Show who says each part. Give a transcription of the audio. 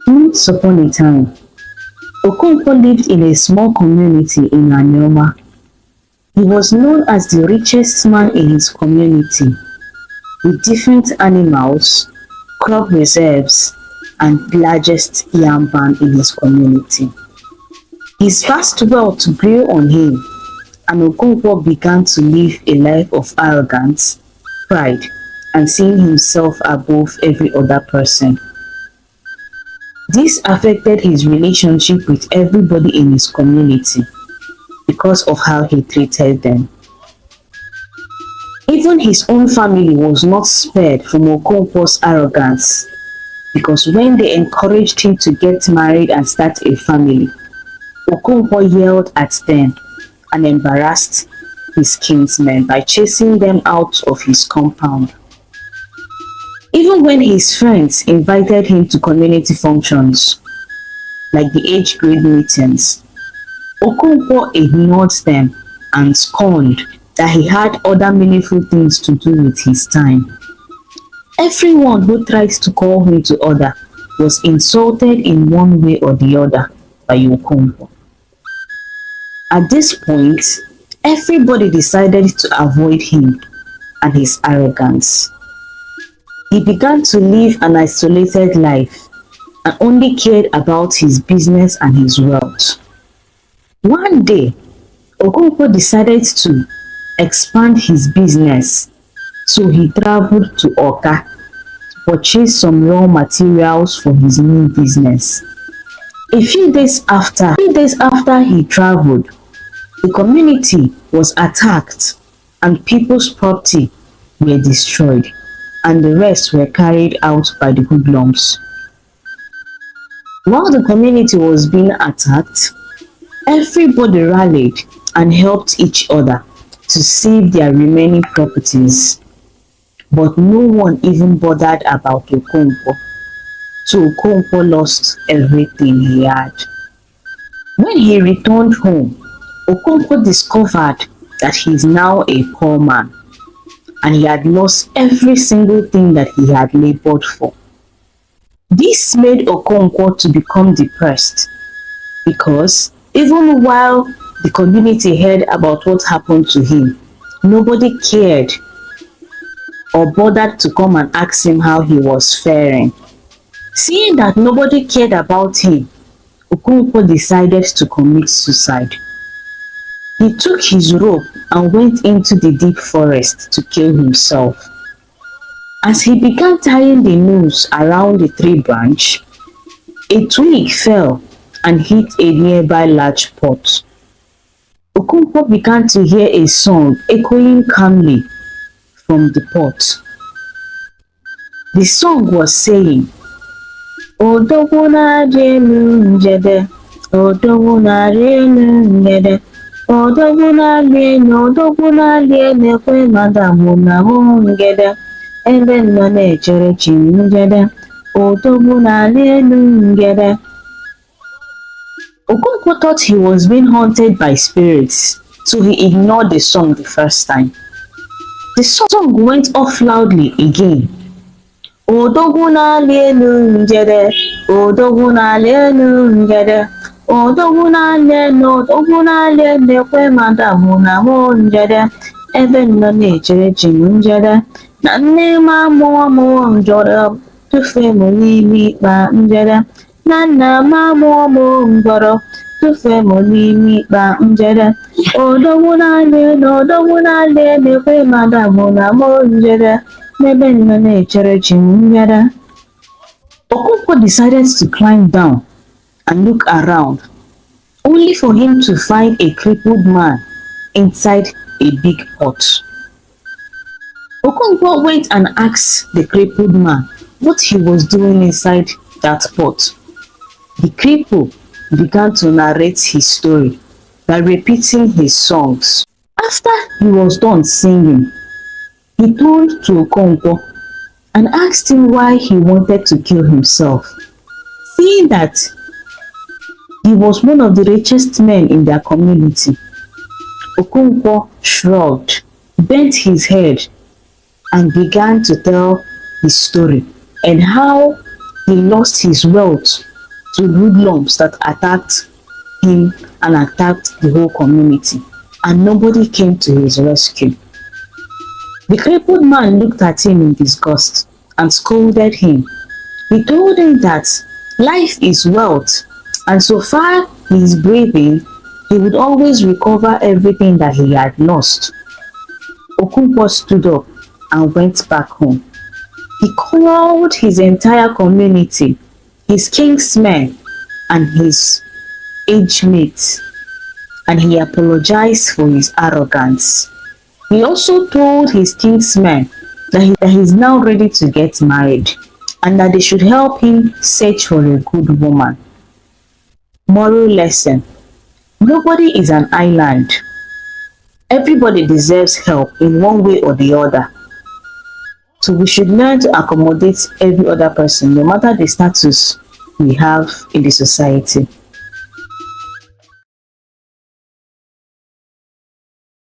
Speaker 1: Once upon a time, Okonkwo lived in a small community in Anioma. He was known as the richest man in his community, with different animals, crop reserves, and the largest yam barn in his community. His vast wealth grew on him, and Okonkwo began to live a life of arrogance, pride, and seeing himself above every other person. This affected his relationship with everybody in his community because of how he treated them. Even his own family was not spared from Okonkwo's arrogance, because when they encouraged him to get married and start a family, Okonkwo yelled at them and embarrassed his kinsmen by chasing them out of his compound. Even when his friends invited him to community functions, like the age grade meetings, Okonkwo ignored them and scorned that he had other meaningful things to do with his time. Everyone who tried to call him to order was insulted in one way or the other by Okonkwo. At this point, everybody decided to avoid him and his arrogance. He began to live an isolated life and only cared about his business and his wealth. One day, Okonkwo decided to expand his business, so he traveled to Oka to purchase some raw materials for his new business. A few days after he traveled, the community was attacked and people's property were destroyed, and the rest were carried out by the hoodlums. While the community was being attacked, everybody rallied and helped each other to save their remaining properties. But no one even bothered about Okonkwo, so Okonkwo lost everything he had. When he returned home, Okonkwo discovered that he is now a poor man, and he had lost every single thing that he had labored for. This made Okonkwo to become depressed, because even while the community heard about what happened to him, nobody cared or bothered to come and ask him how he was faring. Seeing that nobody cared about him, Okonkwo decided to commit suicide. He took his rope and went into the deep forest to kill himself. As he began tying the noose around the tree branch, a twig fell and hit a nearby large pot. Okonkwo began to hear a song echoing calmly from the pot. The song was saying, "Odogwuna renu njede, Odogwuna renu njede, Odogwuna renu kwe madamu na ngede, ebe nọ na-echere chi njede, Odogwuna renu ngede." Okonkwo thought he was being haunted by spirits, so he ignored the song the first time. The song went off loudly again. Odogwuna renu njede, Odogwuna renu njede, Odogwuna renu kwe madamu na njede, ebe nọ na-echere chi njede, na nne m amụọ njọrọ tụfee m n'ime ịkpa njede, na nna m amụọ mgbọrọ tụfee m n'ime ịkpa njede, Odogwuna renu kwe madamu na njede, n'ebe nọ na-echere chi njede. Okonkwo decided to climb down and look around, only for him to find a crippled man inside a big pot. Okonkwo went and asked the crippled man what he was doing inside that pot. The cripple began to narrate his story by repeating his songs. After he was done singing, he turned to Okonkwo and asked him why he wanted to kill himself. Seeing that he was one of the richest men in their community, Okonkwo shrugged, bent his head, and began to tell his story and how he lost his wealth to hoodlums that attacked him and attacked the whole community, and nobody came to his rescue. The crippled man looked at him in disgust and scolded him. He told him that life is wealth, and so far he is breathing, he would always recover everything that he had lost. Okonkwo stood up and went back home. He called his entire community, his kinsmen and his age mates, and he apologized for his arrogance. He also told his kinsmen that he's now ready to get married and that they should help him search for a good woman. Moral lesson: nobody is an island. Everybody deserves help in one way or the other. So we should learn to accommodate every other person, no matter the status we have in the society.